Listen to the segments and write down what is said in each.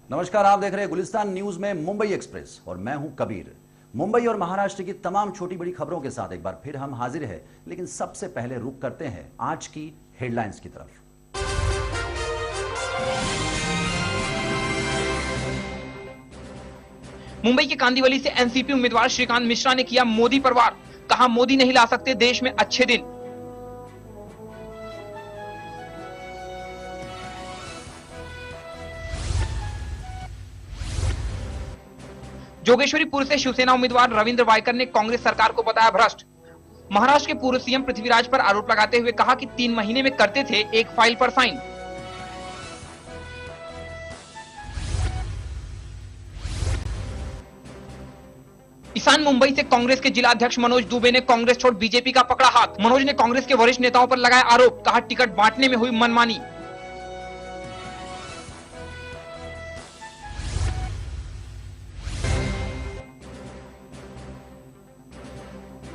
नमस्कार, आप देख रहे हैं गुलिस्तान न्यूज में मुंबई एक्सप्रेस और मैं हूं कबीर। मुंबई और महाराष्ट्र की तमाम छोटी बड़ी खबरों के साथ एक बार फिर हम हाजिर हैं, लेकिन सबसे पहले रुक करते हैं आज की हेडलाइंस की तरफ। मुंबई के कांदिवली से एनसीपी उम्मीदवार श्रीकांत मिश्रा ने किया मोदी पर वार। कहा, मोदी नहीं ला सकते देश में अच्छे दिन। जोगेश्वरीपुर से शिवसेना उम्मीदवार रविंद्र वायकर ने कांग्रेस सरकार को बताया भ्रष्ट। महाराष्ट्र के पूर्व सीएम पृथ्वीराज पर आरोप लगाते हुए कहा कि 3 महीने में करते थे एक फाइल पर साइन। ईशान मुंबई से कांग्रेस के जिला अध्यक्ष मनोज दुबे ने कांग्रेस छोड़ बीजेपी का पकड़ा हाथ। मनोज ने कांग्रेस के वरिष्ठ नेताओं पर लगाया आरोप। कहा, टिकट बांटने में हुई मनमानी।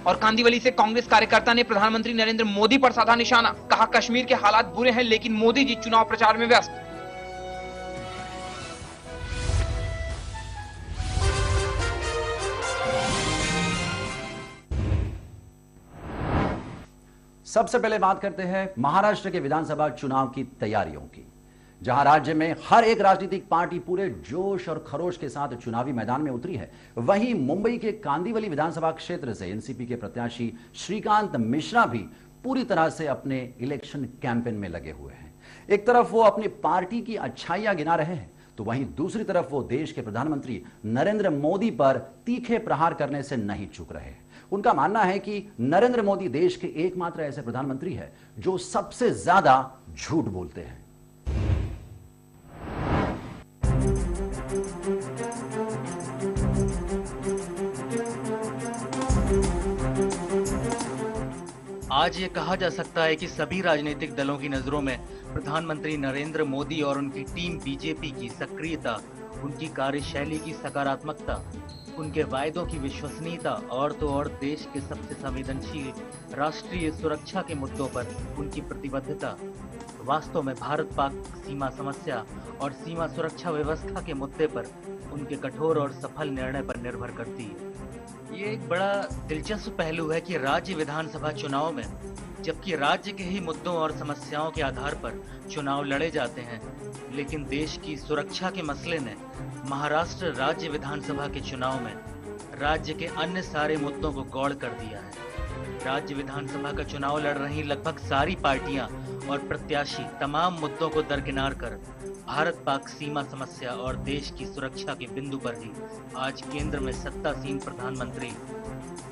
और कांदिवली से कांग्रेस कार्यकर्ता ने प्रधानमंत्री नरेंद्र मोदी पर साधा निशाना। कहा, कश्मीर के हालात बुरे हैं लेकिन मोदी जी चुनाव प्रचार में व्यस्त। सबसे पहले बात करते हैं महाराष्ट्र के विधानसभा चुनाव की तैयारियों की, जहां राज्य में हर एक राजनीतिक पार्टी पूरे जोश और खरोश के साथ चुनावी मैदान में उतरी है। वहीं मुंबई के कांदिवली विधानसभा क्षेत्र से एनसीपी के प्रत्याशी श्रीकांत मिश्रा भी पूरी तरह से अपने इलेक्शन कैंपेन में लगे हुए हैं। एक तरफ वो अपनी पार्टी की अच्छाइयां गिना रहे हैं, तो वहीं दूसरी तरफ वो देश के प्रधानमंत्री नरेंद्र मोदी पर तीखे प्रहार करने से नहीं चूक रहे। उनका मानना है कि नरेंद्र मोदी देश के एकमात्र ऐसे प्रधानमंत्री हैं जो सबसे ज्यादा झूठ बोलते हैं। आज ये कहा जा सकता है कि सभी राजनीतिक दलों की नजरों में प्रधानमंत्री नरेंद्र मोदी और उनकी टीम बीजेपी की सक्रियता, उनकी कार्यशैली की सकारात्मकता, उनके वायदों की विश्वसनीयता और तो और देश के सबसे संवेदनशील राष्ट्रीय सुरक्षा के मुद्दों पर उनकी प्रतिबद्धता वास्तव में भारत पाक सीमा समस्या और सीमा सुरक्षा व्यवस्था के मुद्दे पर उनके कठोर और सफल निर्णय पर निर्भर करती है। ये एक बड़ा दिलचस्प पहलू है कि राज्य विधानसभा चुनाव में जबकि राज्य के ही मुद्दों और समस्याओं के आधार पर चुनाव लड़े जाते हैं, लेकिन देश की सुरक्षा के मसले ने महाराष्ट्र राज्य विधानसभा के चुनाव में राज्य के अन्य सारे मुद्दों को गौड़ कर दिया है। राज्य विधानसभा का चुनाव लड़ रही लगभग सारी पार्टियां और प्रत्याशी तमाम मुद्दों को दरकिनार कर भारत पाक सीमा समस्या और देश की सुरक्षा के बिंदु पर ही आज केंद्र में सत्तासीन प्रधानमंत्री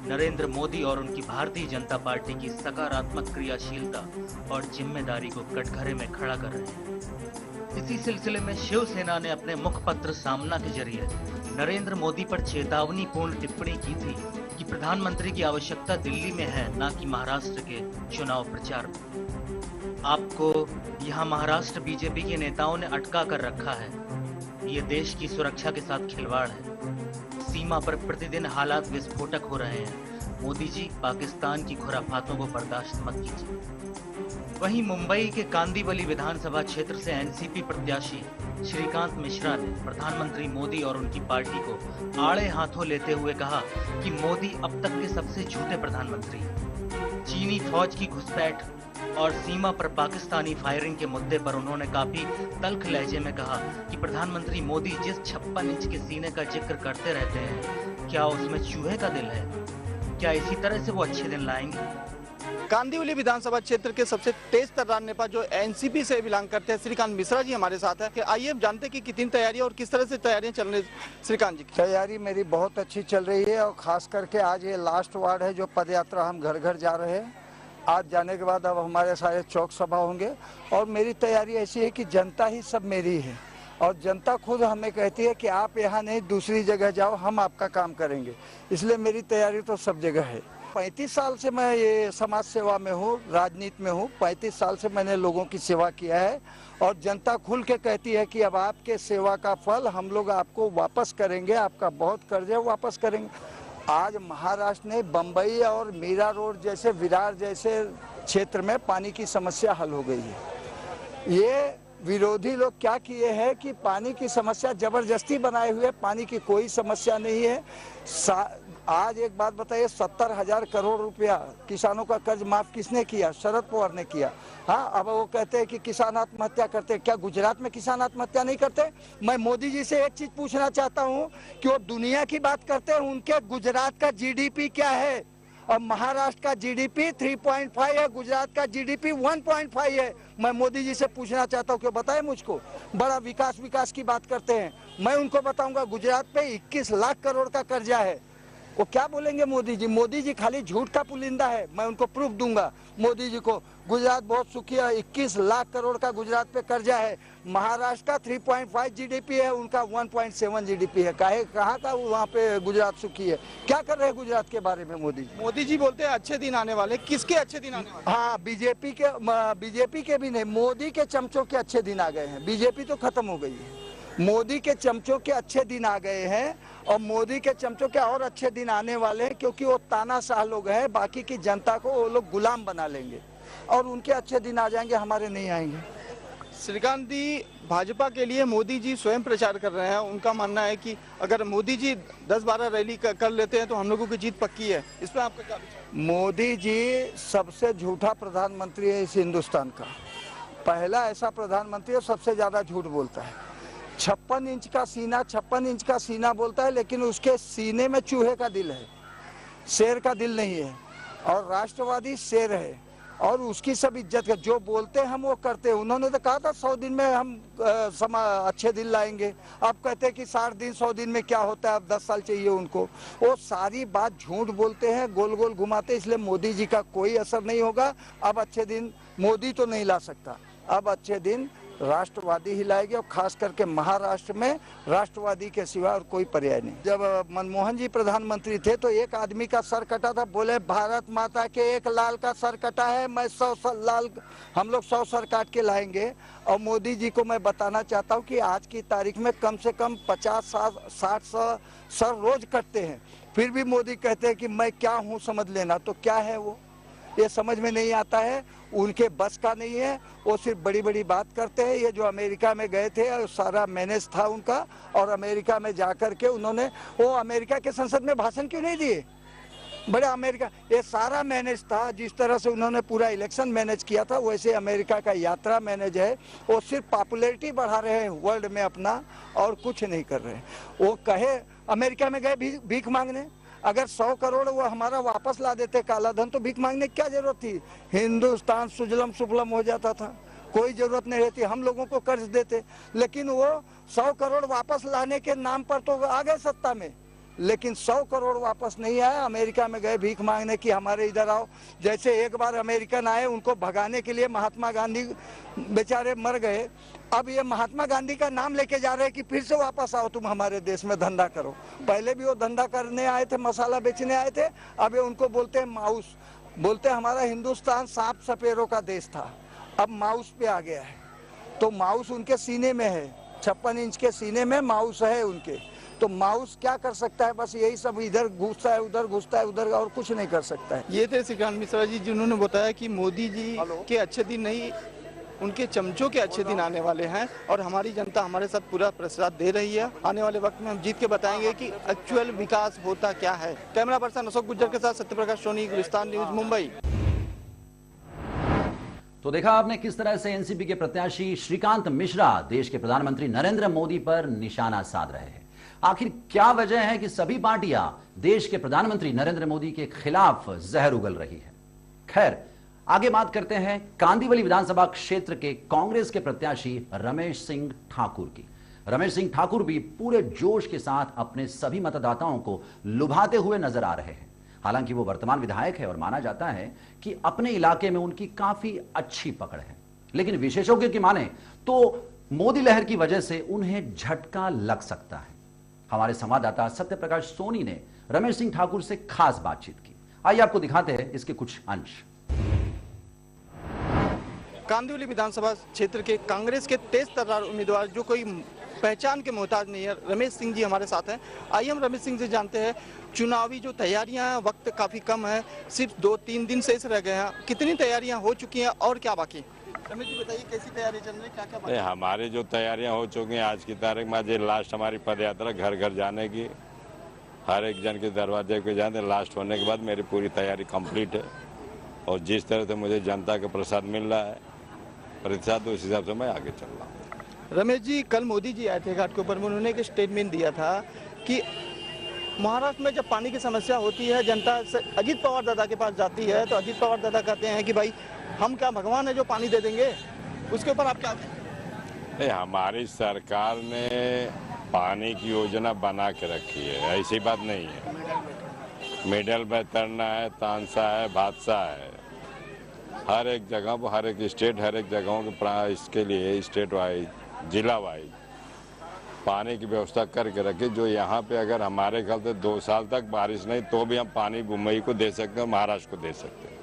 नरेंद्र मोदी और उनकी भारतीय जनता पार्टी की सकारात्मक क्रियाशीलता और जिम्मेदारी को कटघरे में खड़ा कर रहे हैं। इसी सिलसिले में शिवसेना ने अपने मुखपत्र सामना के जरिए नरेंद्र मोदी पर चेतावनीपूर्ण टिप्पणी की थी कि प्रधानमंत्री की आवश्यकता दिल्ली में है, न कि महाराष्ट्र के चुनाव प्रचार में। आपको यहाँ महाराष्ट्र बीजेपी के नेताओं ने अटका कर रखा है। ये देश की सुरक्षा के साथ खिलवाड़ है। सीमा पर प्रतिदिन हालात विस्फोटक हो रहे हैं। मोदी जी, पाकिस्तान की खुराफातों को बर्दाश्त मत कीजिए। वहीं मुंबई के कांदिवली विधानसभा क्षेत्र से एनसीपी प्रत्याशी श्रीकांत मिश्रा ने प्रधानमंत्री मोदी और उनकी पार्टी को आड़े हाथों लेते हुए कहा कि मोदी अब तक के सबसे झूठे प्रधानमंत्री हैं। चीनी फौज की घुसपैठ और सीमा पर पाकिस्तानी फायरिंग के मुद्दे पर उन्होंने काफी तल्ख लहजे में कहा कि प्रधानमंत्री मोदी जिस 56 इंच के सीने का जिक्र करते रहते हैं, क्या उसमें चूहे का दिल है? क्या इसी तरह से वो अच्छे दिन लाएंगे? कांदिवली विधानसभा क्षेत्र के सबसे तेज तर्रार नेता जो एनसीपी से बिलोंग करते हैं श्रीकांत मिश्रा जी हमारे साथ है। कि आइए जानते हैं कि कितनी तैयारी और किस तरह से तैयारियां चल रही श्रीकांत जी। तैयारी मेरी बहुत अच्छी चल रही है और खास करके आज ये लास्ट वार्ड है जो पद यात्रा हम घर घर जा रहे हैं। आज जाने के बाद अब हमारे सारे चौक सभा होंगे और मेरी तैयारी ऐसी है कि जनता ही सब मेरी है और जनता खुद हमें कहती है कि आप यहाँ नहीं दूसरी जगह जाओ, हम आपका काम करेंगे। इसलिए मेरी तैयारी तो सब जगह है। 35 साल से मैं ये समाज सेवा में हूँ, राजनीति में हूँ। 35 साल से मैंने लोगों की सेवा किया है और जनता खुल के कहती है कि अब आपके सेवा का फल हम लोग आपको वापस करेंगे, आपका बहुत कर्ज है वापस करेंगे। आज महाराष्ट्र ने बम्बई और मीरा रोड जैसे विरार जैसे क्षेत्र में पानी की समस्या हल हो गई है। ये विरोधी लोग क्या किए हैं कि पानी की समस्या जबरदस्ती बनाए हुए, पानी की कोई समस्या नहीं है। आज एक बात बताइए, 70,000 करोड़ रुपया किसानों का कर्ज माफ किसने किया? शरद पवार ने किया। हाँ, अब वो कहते हैं कि किसान आत्महत्या करते हैं। क्या गुजरात में किसान आत्महत्या नहीं करते? मैं मोदी जी से एक चीज पूछना चाहता हूँ कि वो दुनिया की बात करते हैं, उनके गुजरात का जीडीपी क्या है? और महाराष्ट्र का जीडीपी 3.5 है, गुजरात का जीडीपी 1.5 है। मैं मोदी जी से पूछना चाहता हूँ कि बताएं मुझको, बड़ा विकास की बात करते हैं। मैं उनको बताऊंगा गुजरात पे 21 लाख करोड़ का कर्जा है। वो क्या बोलेंगे मोदी जी? मोदी जी खाली झूठ का पुलिंदा है। मैं उनको प्रूफ दूंगा मोदी जी को। गुजरात बहुत सुखी है, 21 लाख करोड़ का गुजरात पे कर्जा है। महाराष्ट्र का 3.5 जीडीपी है, उनका 1.7 जीडीपी है। कहाँ का वहाँ पे गुजरात सुखी है? क्या कर रहे हैं गुजरात के बारे में मोदी जी? मोदी जी बोलते हैं अच्छे दिन आने वाले, किसके अच्छे दिन आने वाले? हाँ, बीजेपी के भी नहीं, मोदी के चमचों के अच्छे दिन आ गए हैं। बीजेपी तो खत्म हो गई है, मोदी के चमचों के अच्छे दिन आ गए हैं। और मोदी के चमचों के और अच्छे दिन आने वाले हैं, क्योंकि वो तानाशाह लोग हैं। बाकी की जनता को वो लोग गुलाम बना लेंगे और उनके अच्छे दिन आ जाएंगे, हमारे नहीं आएंगे। श्रीकांत जी, भाजपा के लिए मोदी जी स्वयं प्रचार कर रहे हैं। उनका मानना है कि अगर मोदी जी 10-12 रैली कर लेते हैं तो हम लोगों की जीत पक्की है। इस पर आपका क्या विचार? मोदी जी सबसे झूठा प्रधानमंत्री है इस हिंदुस्तान का। पहला ऐसा प्रधानमंत्री है सबसे ज्यादा झूठ बोलता है। 56 इंच का सीना बोलता है, लेकिन उसके सीने में चूहे का दिल है, शेर का दिल नहीं है। और राष्ट्रवादी शेर है और उसकी सब इज्जत है। जो बोलते हैं हम वो करते हैं। उन्होंने तो कहा था 100 दिन में हम अच्छे दिन लाएंगे। अब कहते हैं कि 60 दिन 100 दिन में क्या होता है, अब 10 साल चाहिए उनको। वो सारी बात झूठ बोलते हैं, गोल गोल घुमाते, इसलिए मोदी जी का कोई असर नहीं होगा। अब अच्छे दिन मोदी तो नहीं ला सकता, अब अच्छे दिन राष्ट्रवादी ही लाएगी। और खास करके महाराष्ट्र में राष्ट्रवादी के सिवा और कोई पर्याय नहीं। जब मनमोहन जी प्रधानमंत्री थे तो एक आदमी का सर कटा था, बोले भारत माता के एक लाल का सर कटा है, मैं 100 लाल, हम लोग 100 सर काट के लाएंगे। और मोदी जी को मैं बताना चाहता हूँ कि आज की तारीख में कम से कम 50-60 सर रोज कटते हैं। फिर भी मोदी कहते हैं कि मैं क्या हूँ समझ लेना। तो क्या है वो, ये समझ में नहीं आता है। उनके बस का नहीं है, वो सिर्फ बड़ी बड़ी बात करते हैं। ये जो अमेरिका में गए थे सारा मैनेज था उनका, और अमेरिका में जाकर के उन्होंने वो अमेरिका के संसद में भाषण क्यों नहीं दिए? बड़े अमेरिका, ये सारा मैनेज था। जिस तरह से उन्होंने पूरा इलेक्शन मैनेज किया था, वैसे अमेरिका का यात्रा मैनेज है। वो सिर्फ पॉपुलैरिटी बढ़ा रहे हैं वर्ल्ड में अपना, और कुछ नहीं कर रहे हैं। वो कहे अमेरिका में गए भीख मांगने, अगर 100 करोड़ वो हमारा वापस ला देते काला धन, तो भीख मांगने की क्या जरूरत थी? हिंदुस्तान सुजलम सुफलम हो जाता था, कोई जरूरत नहीं रहती, हम लोगों को कर्ज देते। लेकिन वो 100 करोड़ वापस लाने के नाम पर तो आ गए सत्ता में, लेकिन 100 करोड़ वापस नहीं आया। अमेरिका में गए भीख मांगने की, हमारे इधर आओ। जैसे एक बार अमेरिकन आए, उनको भगाने के लिए महात्मा गांधी बेचारे मर गए। अब ये महात्मा गांधी का नाम लेके जा रहे हैं कि फिर से वापस आओ, तुम हमारे देश में धंधा करो। पहले भी वो धंधा करने आए थे, मसाला बेचने आए थे। अब ये उनको बोलते हैं माउस, बोलते हैं हमारा हिंदुस्तान सांप सपेरों का देश था, अब माउस पे आ गया है। तो माउस उनके सीने में है, 56 इंच के सीने में माउस है उनके। तो माउस क्या कर सकता है? बस यही सब, इधर घुसता है उधर घुसता है उधर, और कुछ नहीं कर सकता है। ये थे श्रीकांत मिश्रा जी, जिन्होंने बताया कि मोदी जी के अच्छे दिन नहीं, उनके चमचों के अच्छे दिन आने वाले हैं। और हमारी जनता हमारे साथ पूरा प्रसाद दे रही है। आने वाले वक्त में हम जीत के बताएंगे कि एक्चुअल विकास होता क्या है। कैमरा पर्सन अशोक गुज्जर के साथ सत्यप्रकाश सोनी, गुलिस्तान न्यूज, मुंबई। तो देखा आपने किस तरह से एनसीपी के प्रत्याशी श्रीकांत मिश्रा देश के प्रधानमंत्री नरेंद्र मोदी पर निशाना साध रहे हैं। आखिर क्या वजह है कि सभी पार्टियां देश के प्रधानमंत्री नरेंद्र मोदी के खिलाफ जहर उगल रही है? खैर, आगे बात करते हैं कांदिवली विधानसभा क्षेत्र के कांग्रेस के प्रत्याशी रमेश सिंह ठाकुर की। रमेश सिंह ठाकुर भी पूरे जोश के साथ अपने सभी मतदाताओं को लुभाते हुए नजर आ रहे हैं। हालांकि वो वर्तमान विधायक है और माना जाता है कि अपने इलाके में उनकी काफी अच्छी पकड़ है, लेकिन विशेषज्ञों की माने तो मोदी लहर की वजह से उन्हें झटका लग सकता है। हमारे संवाददाता सत्यप्रकाश सोनी ने रमेश सिंह ठाकुर से खास बातचीत की। आइए आपको दिखाते हैं इसके कुछ अंश। कांदिवली विधानसभा क्षेत्र के कांग्रेस के तेज तर्रार उम्मीदवार, जो कोई पहचान के मोहताज नहीं है, रमेश सिंह जी हमारे साथ हैं। आइए हम रमेश सिंह से जानते हैं, चुनावी जो तैयारियां हैं, वक्त काफी कम है, सिर्फ 2-3 दिन शेष रह गए हैं, कितनी तैयारियां हो चुकी हैं और क्या बाकी? रमेश जी बताइए कैसी तैयारी चल रही है, क्या क्या नहीं, हमारी जो तैयारियां हो चुकी हैं आज की तारीख में, आज ये लास्ट हमारी पद यात्रा घर घर जाने की, हर एक जन के दरवाजे पे जाते, लास्ट होने के बाद मेरी पूरी तैयारी कंप्लीट है और जिस तरह से मुझे जनता का प्रसाद मिल रहा है प्रतिशत, उस हिसाब से मैं आगे चल रहा हूँ। रमेश जी कल मोदी जी आए थे घाट के ऊपर, उन्होंने एक स्टेटमेंट दिया था कि महाराष्ट्र में जब पानी की समस्या होती है जनता से अजीत पवार दादा के पास जाती है तो अजीत पवार दादा कहते हैं कि भाई हम क्या भगवान है जो पानी दे देंगे, उसके ऊपर आप क्या कहें? नहीं, हमारी सरकार ने पानी की योजना बना के रखी है, ऐसी बात नहीं है। मिडल में तरना है, तानसा है, भादसा है, हर एक जगह पर, हर एक स्टेट, हर एक जगहों के इसके लिए स्टेट वाइज, जिला वाइज पानी की व्यवस्था करके रखी, जो यहाँ पे अगर हमारे ख्याल से 2 साल तक बारिश नहीं तो भी हम पानी मुंबई को दे सकते हैं, महाराष्ट्र को दे सकते हैं।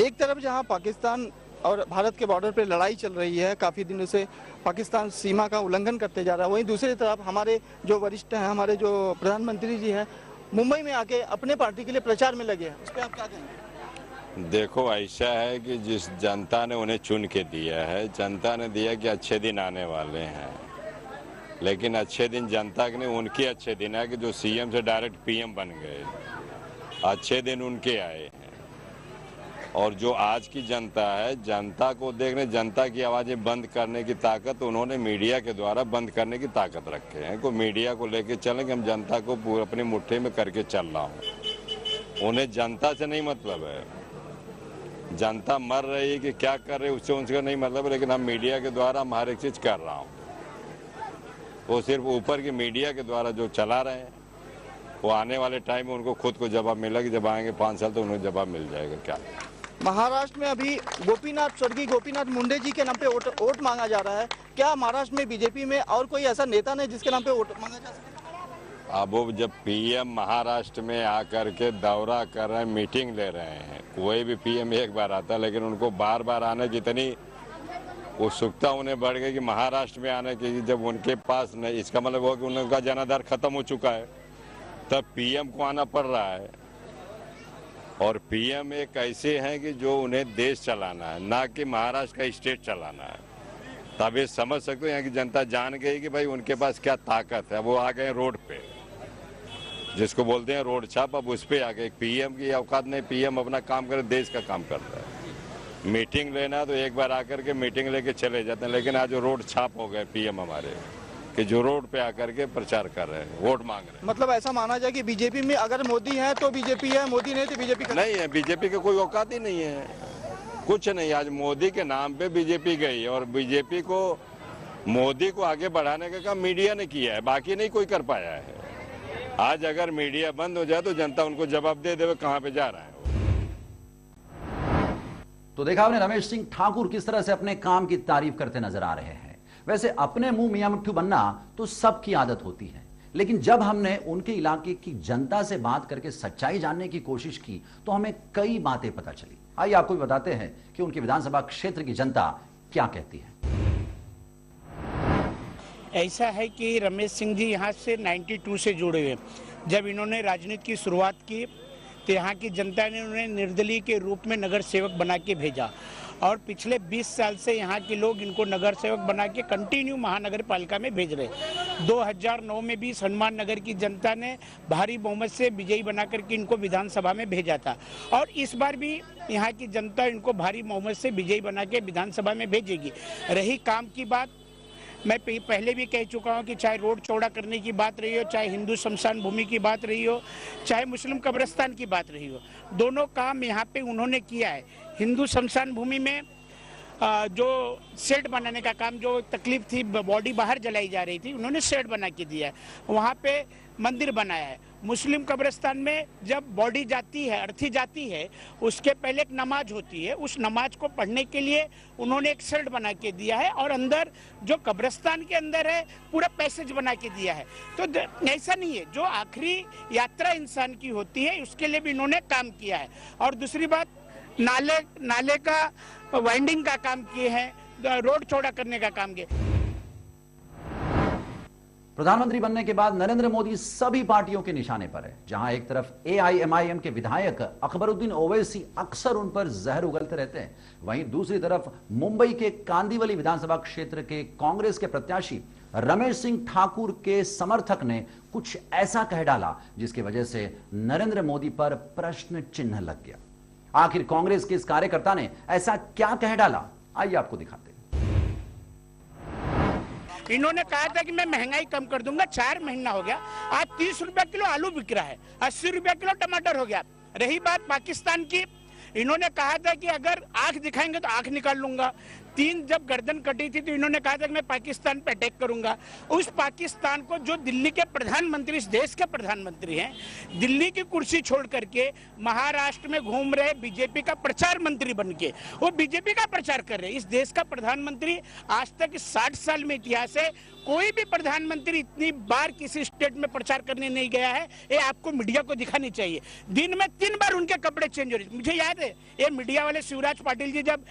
एक तरफ जहां पाकिस्तान और भारत के बॉर्डर पे लड़ाई चल रही है, काफ़ी दिनों से पाकिस्तान सीमा का उल्लंघन करते जा रहा है, वहीं दूसरी तरफ हमारे जो वरिष्ठ हैं, हमारे जो प्रधानमंत्री जी हैं, मुंबई में आके अपने पार्टी के लिए प्रचार में लगे हैं, उस पर आप क्या कहेंगे? देखो, ऐसा है कि जिस जनता ने उन्हें चुन के दिया है, जनता ने दिया कि अच्छे दिन आने वाले हैं, लेकिन अच्छे दिन जनता के नहीं, उनके अच्छे दिन है कि जो सीएम से डायरेक्ट पीएम बन गए, अच्छे दिन उनके आए हैं। और जो आज की जनता है, जनता को देखने, जनता की आवाज़ें बंद करने की ताकत उन्होंने मीडिया के द्वारा बंद करने की ताकत रखे हैं। को मीडिया को लेके चलें कि हम जनता को पूरा अपनी मुट्ठी में करके चल रहा हूँ, उन्हें जनता से नहीं मतलब है, जनता मर रही है कि क्या कर रही है उससे उनसे नहीं मतलब है, लेकिन हम मीडिया के द्वारा हम हर एक चीज़ कर रहा हूँ। वो सिर्फ ऊपर की मीडिया के द्वारा जो चला रहे हैं, वो आने वाले टाइम में उनको खुद को जवाब मिला कि जब आएंगे 5 साल तो उन्हें जवाब मिल जाएगा। क्या महाराष्ट्र में अभी स्वर्गीय गोपीनाथ मुंडे जी के नाम पे वोट मांगा जा रहा है, क्या महाराष्ट्र में बीजेपी में और कोई ऐसा नेता नहीं जिसके नाम पे वोट मांगा जा सके? अब वो जब पीएम महाराष्ट्र में आकर के दौरा कर रहे हैं, मीटिंग ले रहे हैं, कोई भी पीएम एक बार आता है, लेकिन उनको बार बार आने की इतनी उत्सुकता उन्हें बढ़ गई कि महाराष्ट्र में आने की, जब उनके पास नहीं, इसका मतलब वो कि उनका जनाधार खत्म हो चुका है, तब पीएम को आना पड़ रहा है। और पीएम एक ऐसे हैं कि जो उन्हें देश चलाना है, ना कि महाराष्ट्र का स्टेट चलाना है। तब ये समझ सकते हो यहाँ की जनता जान गई कि भाई उनके पास क्या ताकत है। वो आ गए रोड पे, जिसको बोलते हैं रोड छाप, अब उस पर आ गए। पीएम की औकात नहीं, पीएम अपना काम करे, देश का काम करता है। मीटिंग लेना तो एक बार आकर के मीटिंग लेके चले जाते हैं, लेकिन आज रोड छाप हो गए पीएम हमारे, कि जो रोड पे आकर के प्रचार कर रहे हैं, वोट मांग रहे हैं। मतलब ऐसा माना जाए कि बीजेपी में अगर मोदी है तो बीजेपी है, मोदी नहीं तो बीजेपी नहीं है। बीजेपी का कोई औकात ही नहीं है, कुछ नहीं। आज मोदी के नाम पे बीजेपी गई और बीजेपी को, मोदी को आगे बढ़ाने का काम मीडिया ने किया है, बाकी नहीं कोई कर पाया है। आज अगर मीडिया बंद हो जाए तो जनता उनको जवाब दे दे कहां पे जा रहा है। तो देखा आपने रमेश सिंह ठाकुर किस तरह से अपने काम की तारीफ करते नजर आ रहे हैं। वैसे अपने मुंह मियां मिट्ठू बनना तो सबकी आदत होती है, लेकिन जब हमने उनके इलाके की जनता से बात करके सच्चाई जानने की कोशिश की तो हमें कई बातें पता चली। आइए आपको भी बताते हैं कि उनके विधानसभा क्षेत्र की जनता क्या कहती है। ऐसा है कि रमेश सिंह जी यहाँ से 92 से जुड़े हुए। जब इन्होंने राजनीति की शुरुआत की तो यहाँ की जनता ने उन्हें निर्दलीय के रूप में नगर सेवक बना के भेजा और पिछले 20 साल से यहाँ के लोग इनको नगर सेवक बना के कंटिन्यू महानगर पालिका में भेज रहे। 2009 में भी हनुमान नगर की जनता ने भारी बहुमत से विजयी बना करके इनको विधानसभा में भेजा था और इस बार भी यहाँ की जनता इनको भारी बहुमत से विजयी बना के विधानसभा में भेजेगी। रही काम की बात, मैं पहले भी कह चुका हूं कि चाहे रोड चौड़ा करने की बात रही हो, चाहे हिंदू शमशान भूमि की बात रही हो, चाहे मुस्लिम कब्रिस्तान की बात रही हो, दोनों काम यहाँ पे उन्होंने किया है। हिंदू शमशान भूमि में जो शेड बनाने का काम, जो तकलीफ थी, बॉडी बाहर जलाई जा रही थी, उन्होंने शेड बना के दिया है, वहाँ पे मंदिर बनाया है। मुस्लिम कब्रिस्तान में जब बॉडी जाती है, अर्थी जाती है, उसके पहले एक नमाज होती है, उस नमाज को पढ़ने के लिए उन्होंने एक शेड बना के दिया है और अंदर जो कब्रिस्तान के अंदर है पूरा पैसेज बना के दिया है। तो ऐसा नहीं है, जो आखिरी यात्रा इंसान की होती है उसके लिए भी इन्होंने काम किया है। और दूसरी बात, नाले का वाइंडिंग का काम किए हैं, रोड चौड़ा करने का काम किया। प्रधानमंत्री बनने के बाद नरेंद्र मोदी सभी पार्टियों के निशाने पर है। जहां एक तरफ AIMIM के विधायक अकबरुद्दीन ओवैसी अक्सर उन पर जहर उगलते रहते हैं, वहीं दूसरी तरफ मुंबई के कांदिवली विधानसभा क्षेत्र के कांग्रेस के प्रत्याशी रमेश सिंह ठाकुर के समर्थक ने कुछ ऐसा कह डाला जिसकी वजह से नरेंद्र मोदी पर प्रश्न चिन्ह लग गया। आखिर कांग्रेस के इस कार्यकर्ता ने ऐसा क्या कह डाला, आइए आपको दिखाते हैं। इन्होंने कहा था कि मैं महंगाई कम कर दूंगा। 4 महीना हो गया, आज 30 रुपए किलो आलू बिक रहा है, 80 रुपए किलो टमाटर हो गया। रही बात पाकिस्तान की, इन्होंने कहा था कि अगर आंख दिखाएंगे तो आंख निकाल लूंगा। 3 जब गर्दन कटी थी तो इन्होंने कहा था कि मैं पाकिस्तान पे अटैक करूंगा। उस पाकिस्तान को जो दिल्ली के प्रधानमंत्री, इस देश के प्रधानमंत्री हैं, दिल्ली की कुर्सी छोड़ करके महाराष्ट्र में घूम रहे बीजेपी का प्रचार मंत्री बन के वो बीजेपी का प्रचार कर रहे हैं। इस देश का प्रधानमंत्री आज तक 60 साल में इतिहास है, कोई भी प्रधानमंत्री इतनी बार किसी स्टेट में प्रचार करने नहीं गया है। ये आपको मीडिया को दिखानी चाहिए। दिन में 3 बार उनके कपड़े चेंज हो रहे। मुझे याद है ये मीडिया वाले शिवराज पाटिल जी जब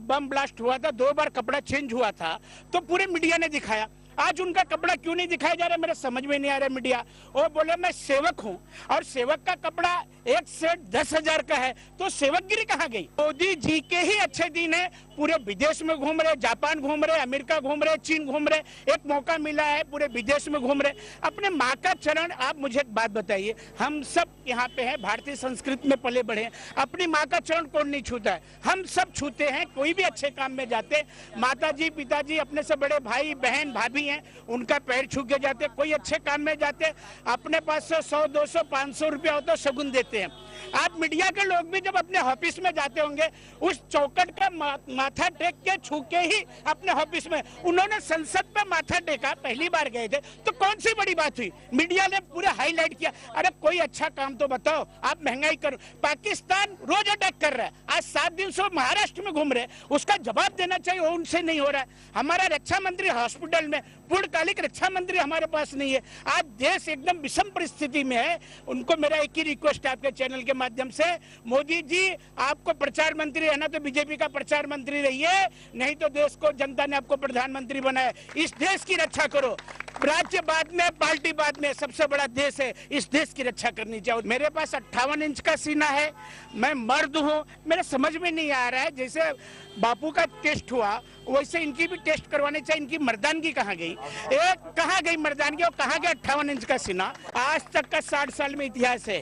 बम ब्लास्ट हुआ था 2 बार कपड़ा चेंज हुआ था तो पूरे मीडिया ने दिखाया। आज उनका कपड़ा क्यों नहीं दिखाया जा रहा, मेरे समझ में नहीं आ रहा। मीडिया वो बोले मैं सेवक हूं और सेवक का कपड़ा एक सेट 10,000 का है, तो सेवकगिरी कहां गई। मोदी जी के ही अच्छे दिन है, पूरे विदेश में घूम रहे, जापान घूम रहे, अमेरिका घूम रहे, चीन घूम रहे। एक मौका मिला है पूरे विदेश में घूम रहे। अपने माँ का चरण, आप मुझे एक बात बताइए, हम सब यहाँ पे हैं, भारतीय संस्कृति में पले बढ़े, अपनी माँ का चरण कौन नहीं छूता है, हम सब छूते हैं। कोई भी अच्छे काम में जाते, माता जी, पिताजी, अपने से बड़े भाई बहन भाभी हैं, उनका पैर छू के जाते। कोई अच्छे काम में जाते, अपने पास 100, 200, 500 रुपया हो तो शगुन देते हैं। आप मीडिया के लोग भी जब अपने ऑफिस में जाते होंगे, उस चौकट का माथा टेक के छू के ही अपने ऑफिस में, उन्होंने संसद पे माथा टेका, पहली बार गए थे, तो कौन सी बड़ी बात हुई। मीडिया ने पूरा हाईलाइट किया। अरे कोई अच्छा काम तो बताओ, आप महंगाई करो। पाकिस्तान रोज अटैक कर रहा है, आज 7 दिन से महाराष्ट्र में घूम रहे, उसका जवाब देना चाहिए, वो उनसे नहीं हो रहा है। हमारा रक्षा मंत्री हॉस्पिटल में, पूर्णकालिक रक्षा मंत्री हमारे पास नहीं है। आज देश एकदम विषम परिस्थिति में है। उनको मेरा एक ही रिक्वेस्ट है आपके चैनल के माध्यम से, मोदी जी आपको प्रचार मंत्री रहना तो बीजेपी का प्रचार मंत्री रहिए, नहीं तो देश को, जनता ने आपको प्रधानमंत्री बनाया। इस देश की रक्षा करो। राज्य बाद में, पार्टी बाद में, सबसे बड़ा देश है, इस देश की रक्षा करनी चाहिए। मेरे पास 58 इंच का सीना है, मैं मर्द हूँ, मेरे समझ में नहीं आ रहा है। जैसे बापू का टेस्ट हुआ वैसे इनकी भी टेस्ट करवाने चाहिए। इनकी मर्दानगी कहाँ गई, एक कहाँ गई मर्दानगी और कहाँ गया 58 इंच का सीना। आज तक का 60 साल में इतिहास है,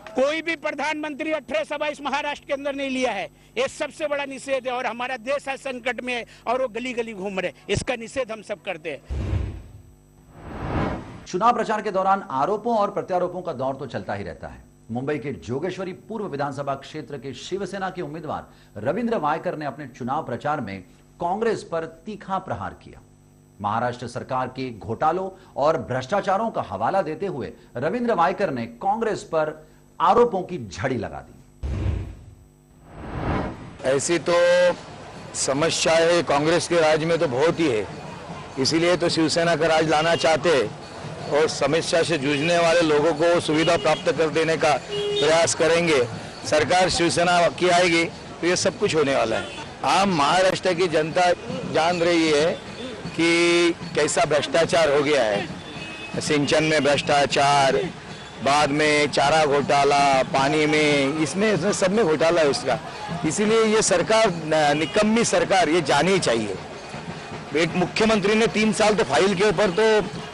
कोई भी प्रधानमंत्री 18 सभा इस महाराष्ट्र के अंदर नहीं लिया है। ये सबसे बड़ा निषेध है और हमारा देश है संकट में है और वो गली गली घूम रहे, इसका निषेध हम सब करते हैं। चुनाव प्रचार के दौरान आरोपों और प्रत्यारोपों का दौर तो चलता ही रहता है। मुंबई के जोगेश्वरी पूर्व विधानसभा क्षेत्र के शिवसेना के उम्मीदवार रविंद्र वायकर ने अपने चुनाव प्रचार में कांग्रेस पर तीखा प्रहार किया। महाराष्ट्र सरकार के घोटालों और भ्रष्टाचारों का हवाला देते हुए रविंद्र वायकर ने कांग्रेस पर आरोपों की झड़ी लगा दी। ऐसी तो समस्या है कांग्रेस के राज में तो बहुत ही है, इसीलिए तो शिवसेना का राज लाना चाहते हैं और समस्या से जूझने वाले लोगों को सुविधा प्राप्त कर देने का प्रयास करेंगे। सरकार शिवसेना की आएगी तो ये सब कुछ होने वाला है। आम महाराष्ट्र की जनता जान रही है कि कैसा भ्रष्टाचार हो गया है। सिंचन में भ्रष्टाचार, बाद में चारा घोटाला, पानी में, इसमें सब में घोटाला है उसका। इसीलिए ये सरकार, निकम्मी सरकार, ये जानी चाहिए। एक मुख्यमंत्री ने 3 साल तो फाइल के ऊपर तो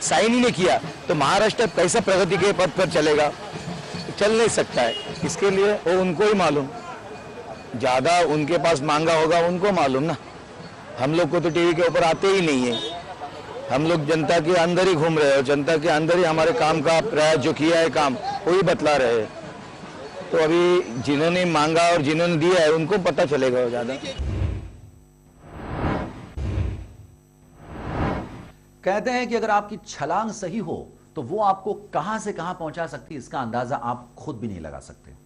साइन ही नहीं किया, तो महाराष्ट्र कैसा प्रगति के पथ पर चलेगा, चल नहीं सकता है। इसके लिए वो उनको ही मालूम, ज्यादा उनके पास मांगा होगा उनको मालूम ना। हम लोग को तो टीवी के ऊपर आते ही नहीं है, हम लोग जनता के अंदर ही घूम रहे हैं, जनता के अंदर ही हमारे काम का प्रयास जो किया है काम वही बतला रहे हैं। तो अभी जिन्होंने मांगा और जिन्होंने दिया है उनको पता चलेगा ज्यादा। कहते हैं कि अगर आपकी छलांग सही हो तो वो आपको कहां से कहां पहुंचा सकती है, इसका अंदाजा आप खुद भी नहीं लगा सकते।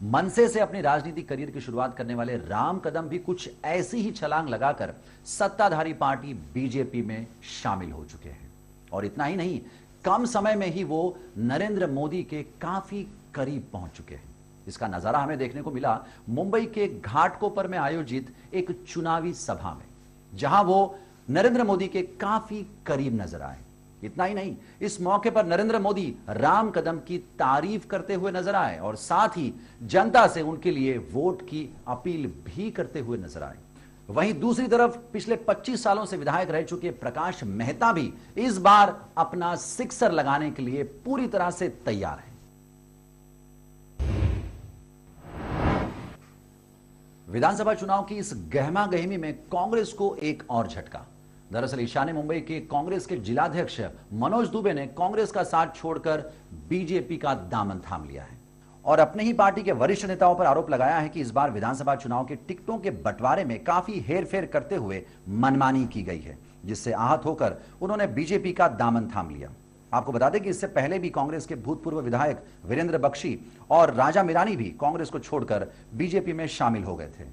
मनसे से अपनी राजनीतिक करियर की शुरुआत करने वाले राम कदम भी कुछ ऐसी ही छलांग लगाकर सत्ताधारी पार्टी बीजेपी में शामिल हो चुके हैं। और इतना ही नहीं, कम समय में ही वो नरेंद्र मोदी के काफी करीब पहुंच चुके हैं। इसका नजारा हमें देखने को मिला मुंबई के घाटकोपर में आयोजित एक चुनावी सभा में, जहां वो नरेंद्र मोदी के काफी करीब नजर आए। इतना ही नहीं, इस मौके पर नरेंद्र मोदी राम कदम की तारीफ करते हुए नजर आए और साथ ही जनता से उनके लिए वोट की अपील भी करते हुए नजर आए। वहीं दूसरी तरफ पिछले 25 सालों से विधायक रह चुके प्रकाश मेहता भी इस बार अपना सिक्सर लगाने के लिए पूरी तरह से तैयार हैं। विधानसभा चुनाव की इस गहमा गहमी में कांग्रेस को एक और झटका। दरअसल ईशान्य मुंबई के कांग्रेस के जिलाध्यक्ष मनोज दुबे ने कांग्रेस का साथ छोड़कर बीजेपी का दामन थाम लिया है और अपने ही पार्टी के वरिष्ठ नेताओं पर आरोप लगाया है कि इस बार विधानसभा चुनाव के टिकटों के बंटवारे में काफी हेरफेर करते हुए मनमानी की गई है, जिससे आहत होकर उन्होंने बीजेपी का दामन थाम लिया। आपको बता दें कि इससे पहले भी कांग्रेस के भूतपूर्व विधायक वीरेंद्र बख्शी और राजा मिरानी भी कांग्रेस को छोड़कर बीजेपी में शामिल हो गए थे।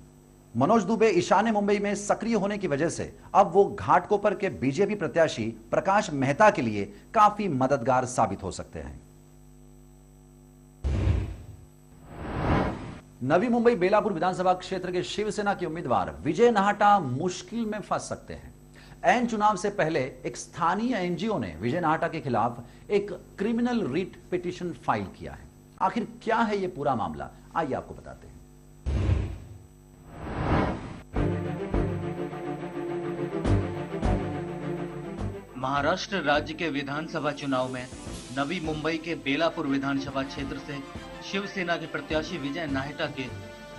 मनोज दुबे ईशान्य मुंबई में सक्रिय होने की वजह से अब वो घाटकोपर के बीजेपी प्रत्याशी प्रकाश मेहता के लिए काफी मददगार साबित हो सकते हैं। नवी मुंबई बेलापुर विधानसभा क्षेत्र के शिवसेना के उम्मीदवार विजय नाहटा मुश्किल में फंस सकते हैं। एन चुनाव से पहले एक स्थानीय एनजीओ ने विजय नाहटा के खिलाफ एक क्रिमिनल रिट पिटीशन फाइल किया है। आखिर क्या है यह पूरा मामला, आइए आपको बताते हैं। महाराष्ट्र राज्य के विधानसभा चुनाव में नवी मुंबई के बेलापुर विधानसभा क्षेत्र से शिवसेना के प्रत्याशी विजय नाहटा के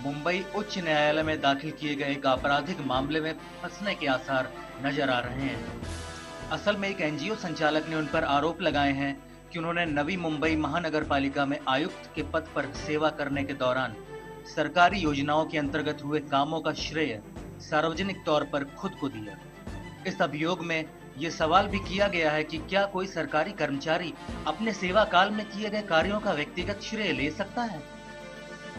मुंबई उच्च न्यायालय में दाखिल किए गए एक आपराधिक मामले में फंसने के आसार नजर आ रहे हैं। असल में एक एनजीओ संचालक ने उन पर आरोप लगाए हैं कि उन्होंने नवी मुंबई महानगर पालिका में आयुक्त के पद पर सेवा करने के दौरान सरकारी योजनाओं के अंतर्गत हुए कामों का श्रेय सार्वजनिक तौर पर खुद को दिया। इस अभियोग में ये सवाल भी किया गया है कि क्या कोई सरकारी कर्मचारी अपने सेवा काल में किए गए कार्यों का व्यक्तिगत श्रेय ले सकता है।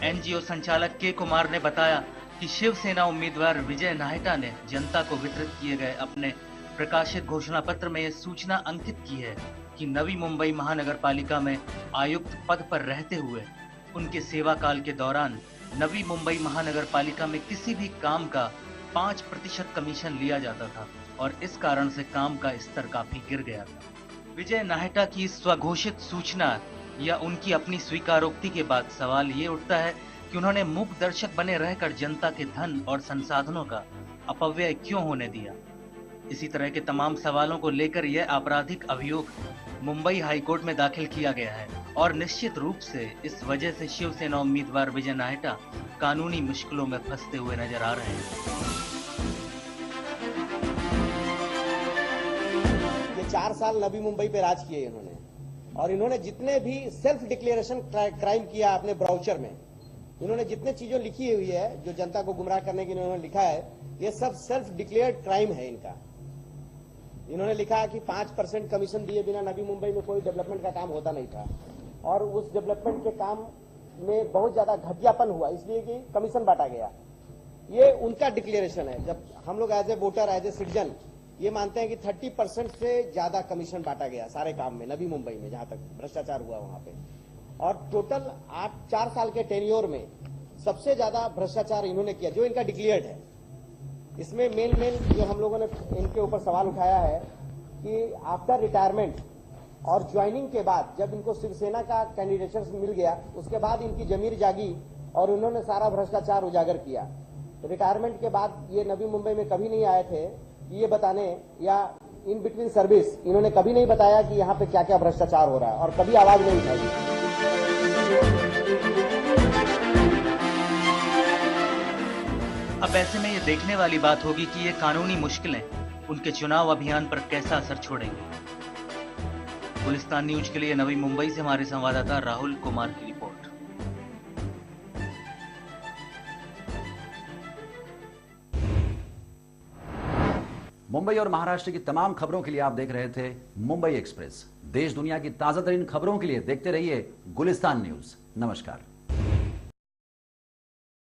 एनजीओ संचालक के कुमार ने बताया कि शिवसेना उम्मीदवार विजय नाहटा ने जनता को वितरित किए गए अपने प्रकाशित घोषणा पत्र में यह सूचना अंकित की है कि नवी मुंबई महानगर पालिका में आयुक्त पद पर रहते हुए उनके सेवा काल के दौरान नवी मुंबई महानगर पालिका में किसी भी काम का 5% कमीशन लिया जाता था और इस कारण से काम का स्तर काफी गिर गया था। विजय नाहटा की स्वघोषित सूचना या उनकी अपनी स्वीकारोक्ति के बाद सवाल ये उठता है कि उन्होंने मूक दर्शक बने रहकर जनता के धन और संसाधनों का अपव्यय क्यों होने दिया। इसी तरह के तमाम सवालों को लेकर यह आपराधिक अभियोग मुंबई हाईकोर्ट में दाखिल किया गया है और निश्चित रूप से इस वजह से शिवसेना उम्मीदवार विजय नाहटा कानूनी मुश्किलों में फंसते हुए नजर आ रहे हैं। ये 4 साल नवी मुंबई पे राज किए इन्होंने और इन्होंने जितने भी सेल्फ डिक्लेरेशन क्राइम किया अपने ब्राउचर में, इन्होंने जितने चीजों लिखी हुई है जो जनता को गुमराह करने के लिए इन्होंने लिखा है, ये सब सेल्फ डिक्लेयर्ड क्राइम है इनका। इन्होंने लिखा है कि 5% कमीशन दिए बिना नवी मुंबई में कोई डेवलपमेंट का काम होता नहीं था और उस डेवलपमेंट के काम में बहुत ज्यादा घटियापन हुआ इसलिए कि कमीशन बांटा गया। ये उनका डिक्लेरेशन है। जब हम लोग as a voter, as a citizen ये मानते हैं कि 30% से ज्यादा कमीशन बांटा गया सारे काम में नवी मुंबई में, जहां तक भ्रष्टाचार हुआ वहां पे। और टोटल 4 साल के टेन्योर में सबसे ज्यादा भ्रष्टाचार इन्होंने किया जो इनका डिक्लेयर्ड है। इसमें मेन जो हम लोगों ने इनके ऊपर सवाल उठाया है कि आफ्टर रिटायरमेंट और ज्वाइनिंग के बाद जब इनको शिवसेना का कैंडिडेचर मिल गया उसके बाद इनकी जमीर जागी और उन्होंने सारा भ्रष्टाचार उजागर किया। तो रिटायरमेंट के बाद ये नवी मुंबई में कभी नहीं आए थे ये बताने, या इन बिटवीन सर्विस इन्होंने कभी नहीं बताया कि यहाँ पे क्या क्या भ्रष्टाचार हो रहा है और कभी आवाज नहीं उठाई। अब ऐसे में ये देखने वाली बात होगी कि ये कानूनी मुश्किलें उनके चुनाव अभियान पर कैसा असर छोड़ेंगे। गुलिस्तान न्यूज के लिए नवी मुंबई से हमारे संवाददाता राहुल कुमार की रिपोर्ट। मुंबई और महाराष्ट्र की तमाम खबरों के लिए आप देख रहे थे मुंबई एक्सप्रेस। देश दुनिया की ताजा तरीन खबरों के लिए देखते रहिए गुलिस्तान न्यूज। नमस्कार।